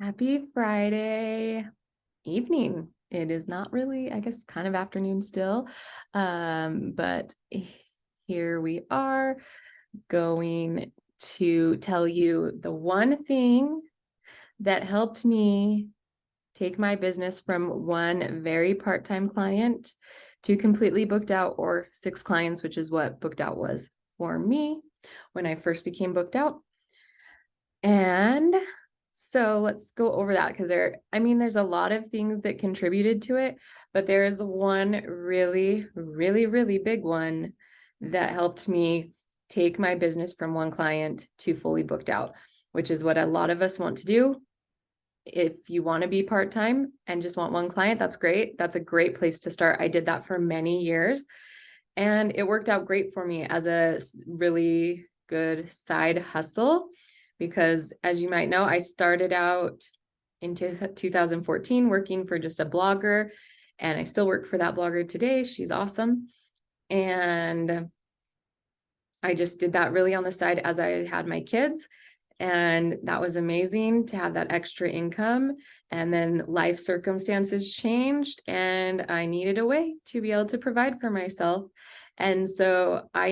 Happy Friday evening. It is not really, I guess, kind of afternoon still. But here we are going to tell you the one thing that helped me take my business from one very part-time client to completely booked out, or 6 clients, which is what booked out was for me when I first became booked out. And so let's go over that because there's a lot of things that contributed to it, but there is one really, really, really big one that helped me take my business from one client to fully booked out, which is what a lot of us want to do. If you want to be part-time and just want one client, that's great. That's a great place to start. I did that for many years and it worked out great for me as a really good side hustle because, as you might know, I started out in 2014 working for just a blogger, and I still work for that blogger today. She's awesome. And I just did that really on the side as I had my kids. And that was amazing to have that extra income. And then life circumstances changed and I needed a way to be able to provide for myself. And so I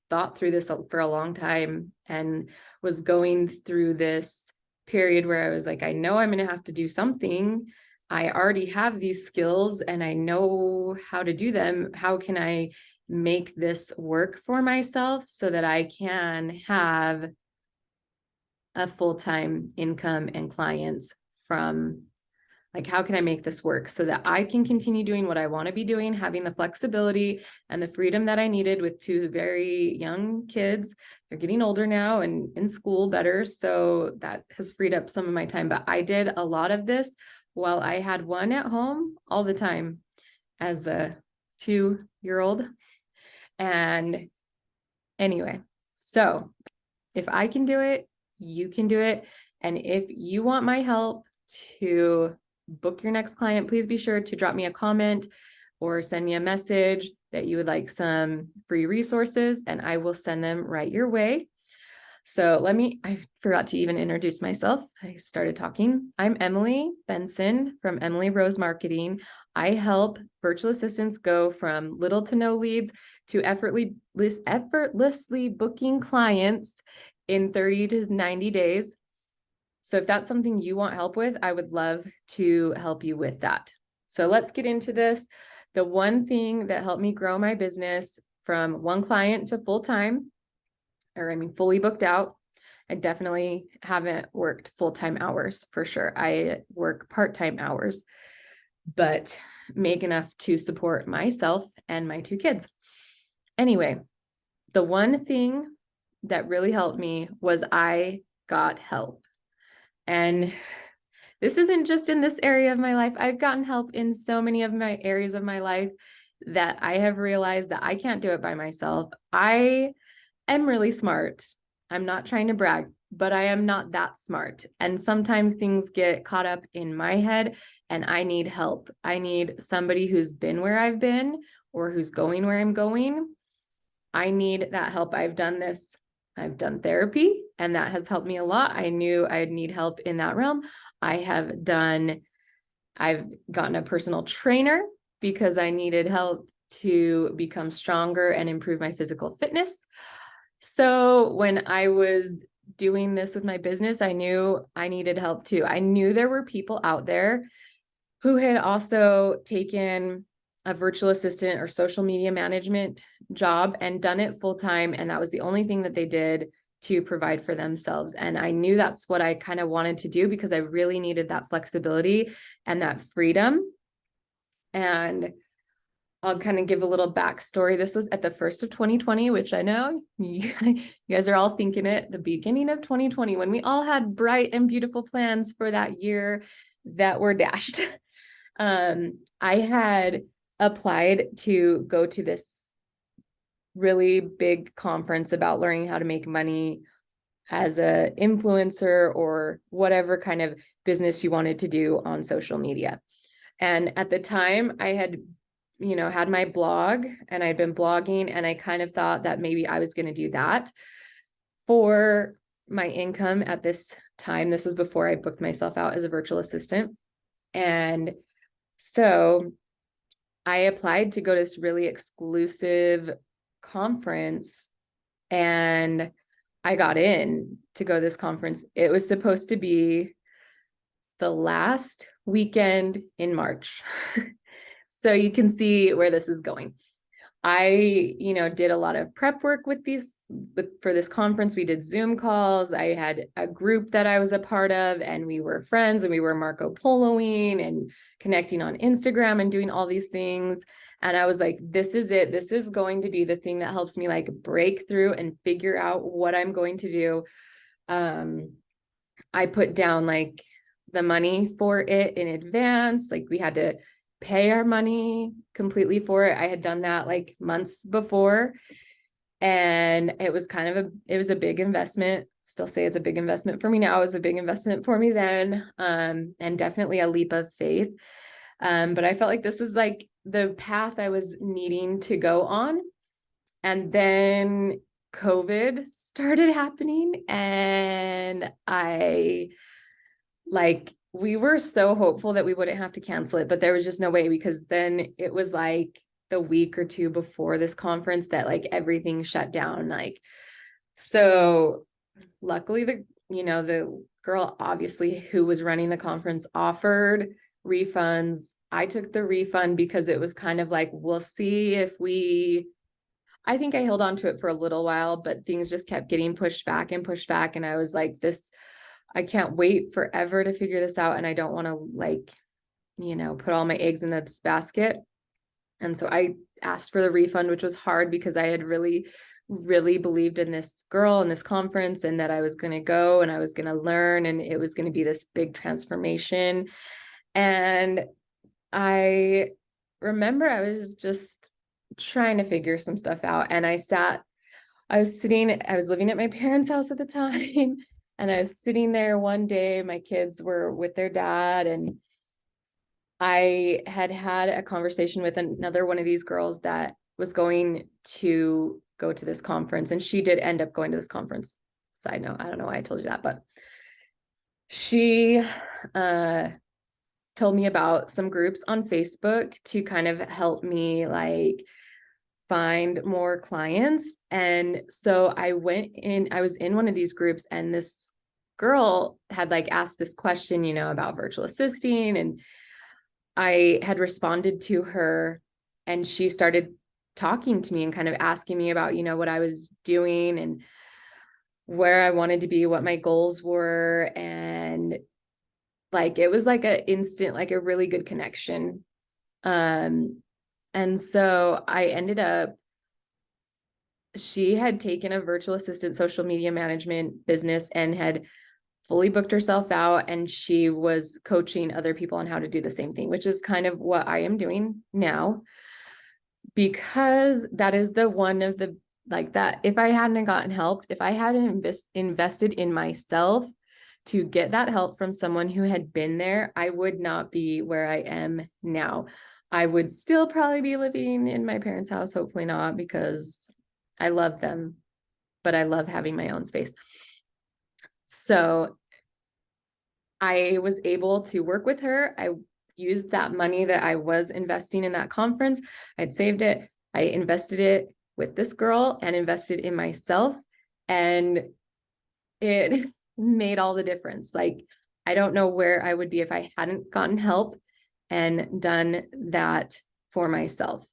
thought through this for a long time and was going through this period where I was like, I know I'm going to have to do something. I already have these skills and I know how to do them. How can I make this work for myself so that I can have a full-time income and clients from, like, how can I make this work so that I can continue doing what I want to be doing, having the flexibility and the freedom that I needed with 2 very young kids. They're getting older now and in school better. So that has freed up some of my time, but I did a lot of this while I had one at home all the time as a 2-year-old. And anyway, so if I can do it, you can do it. And if you want my help to book your next client, please be sure to drop me a comment or send me a message that you would like some free resources, and I will send them right your way. So I forgot to even introduce myself. I started talking. I'm Emily Benson from Emily Rose Marketing. I help virtual assistants go from little to no leads to effortlessly booking clients in 30 to 90 days. So if that's something you want help with, I would love to help you with that. So let's get into this. The one thing that helped me grow my business from one client to full-time, fully booked out. I definitely haven't worked full-time hours for sure. I work part-time hours, but make enough to support myself and my 2 kids. Anyway, the one thing that really helped me was I got help. And this isn't just in this area of my life. I've gotten help in so many of my areas of my life that I have realized that I can't do it by myself. I am really smart. I'm not trying to brag, but I am not that smart. And sometimes things get caught up in my head and I need help. I need somebody who's been where I've been or who's going where I'm going. I need that help. I've done therapy and that has helped me a lot. I knew I'd need help in that realm. I've gotten a personal trainer because I needed help to become stronger and improve my physical fitness. So when I was doing this with my business, I knew I needed help too. I knew there were people out there who had also taken a virtual assistant or social media management job and done it full time. And that was the only thing that they did to provide for themselves. And I knew that's what I kind of wanted to do because I really needed that flexibility and that freedom. And I'll kind of give a little backstory. This was at the first of 2020, which I know you guys are all thinking it, the beginning of 2020, when we all had bright and beautiful plans for that year that were dashed. I had applied to go to this really big conference about learning how to make money as an influencer or whatever kind of business you wanted to do on social media. And at the time I had had my blog and I'd been blogging, and I kind of thought that maybe I was going to do that for my income at this time. This was before I booked myself out as a virtual assistant. And so I applied to go to this really exclusive conference, and I got in to go to this conference. It was supposed to be the last weekend in March. So you can see where this is going. I, did a lot of prep work for this conference. We did Zoom calls. I had a group that I was a part of, and we were friends, and we were Marco Poloing and connecting on Instagram and doing all these things. And I was like, this is it. This is going to be the thing that helps me like break through and figure out what I'm going to do. I put down like the money for it in advance. Like we had to pay our money completely for it. I had done that like months before, and it was it was a big investment. Still say it's a big investment for me now. It was a big investment for me then, and definitely a leap of faith. But I felt like this was like the path I was needing to go on. And then COVID started happening, and we were so hopeful that we wouldn't have to cancel it, but there was just no way, because then it was like the week or two before this conference that like everything shut down. Like, so luckily the girl obviously who was running the conference offered refunds. I took the refund because it was kind of like, we'll see if I think I held on to it for a little while, but things just kept getting pushed back and pushed back. And I was like, I can't wait forever to figure this out. And I don't want to put all my eggs in this basket. And so I asked for the refund, which was hard because I had really, really believed in this girl and this conference, and that I was going to go and I was going to learn, and it was going to be this big transformation. And I remember I was just trying to figure some stuff out. And I was living at my parents' house at the time. And I was sitting there one day, my kids were with their dad, and I had a conversation with another one of these girls that was going to go to this conference. And she did end up going to this conference. Side note, I don't know why I told you that, but she told me about some groups on Facebook to kind of help me like find more clients. And so I was in one of these groups, and this girl had like asked this question, about virtual assisting, and I had responded to her, and she started talking to me and kind of asking me about, what I was doing and where I wanted to be, what my goals were. And like, it was like a really good connection. And so I ended up, she had taken a virtual assistant social media management business and had fully booked herself out, and she was coaching other people on how to do the same thing, which is kind of what I am doing now, because that is the one of the, like that, if I hadn't gotten helped, if I hadn't invested in myself to get that help from someone who had been there, I would not be where I am now. I would still probably be living in my parents' house, hopefully not, because I love them, but I love having my own space. So I was able to work with her. I used that money that I was investing in that conference. I'd saved it. I invested it with this girl and invested in myself. And it made all the difference. Like, I don't know where I would be if I hadn't gotten help and done that for myself.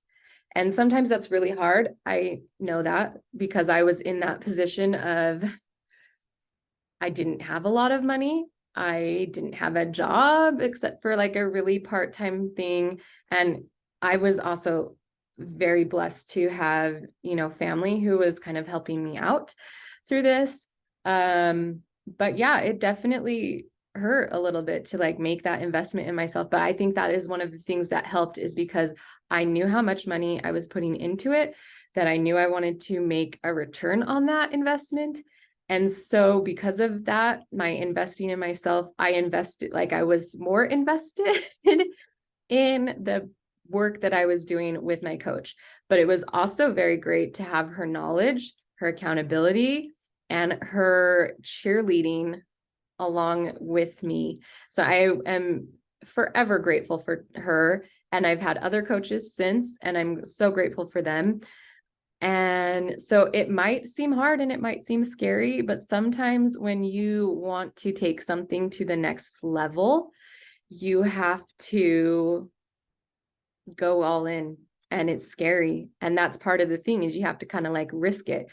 And sometimes that's really hard. I know that because I was in that position of, I didn't have a lot of money. I didn't have a job except for like a really part-time thing. And I was also very blessed to have, family who was kind of helping me out through this. But yeah, it definitely hurt a little bit to like make that investment in myself. But I think that is one of the things that helped, is because I knew how much money I was putting into it, that I knew I wanted to make a return on that investment. And so because of that, my investing in myself, I was more invested in the work that I was doing with my coach. But it was also very great to have her knowledge, her accountability, and her cheerleading along with me. So I am forever grateful for her. And I've had other coaches since, and I'm so grateful for them. And so it might seem hard and it might seem scary, but sometimes when you want to take something to the next level, you have to go all in, and it's scary. And that's part of the thing, is you have to kind of like risk it.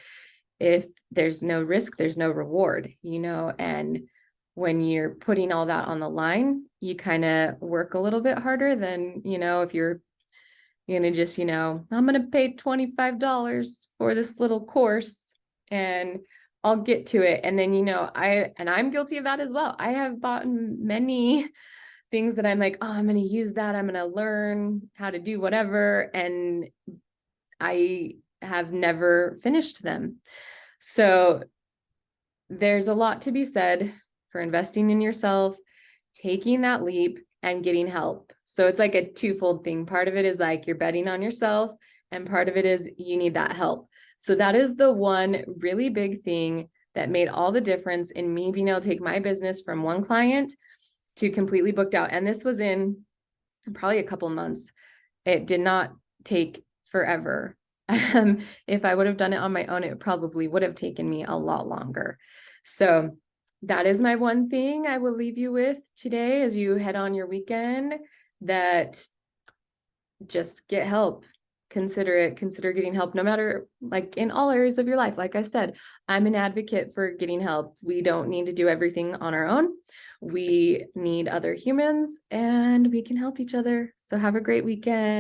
If there's no risk, there's no reward, and when you're putting all that on the line, you kind of work a little bit harder than, if you're going to just, I'm going to pay $25 for this little course and I'll get to it. And then, I'm guilty of that as well. I have bought many things that I'm like, oh, I'm going to use that. I'm going to learn how to do whatever. And I have never finished them. So there's a lot to be said for investing in yourself, taking that leap, and getting help. So it's like a twofold thing. Part of it is like you're betting on yourself, and part of it is you need that help. So that is the one really big thing that made all the difference in me being able to take my business from one client to completely booked out. And this was in probably a couple months. It did not take forever. If I would have done it on my own, it probably would have taken me a lot longer. So that is my one thing I will leave you with today as you head on your weekend, that just get help. Consider getting help, no matter, like, in all areas of your life. Like I said, I'm an advocate for getting help. We don't need to do everything on our own. We need other humans, and we can help each other. So have a great weekend.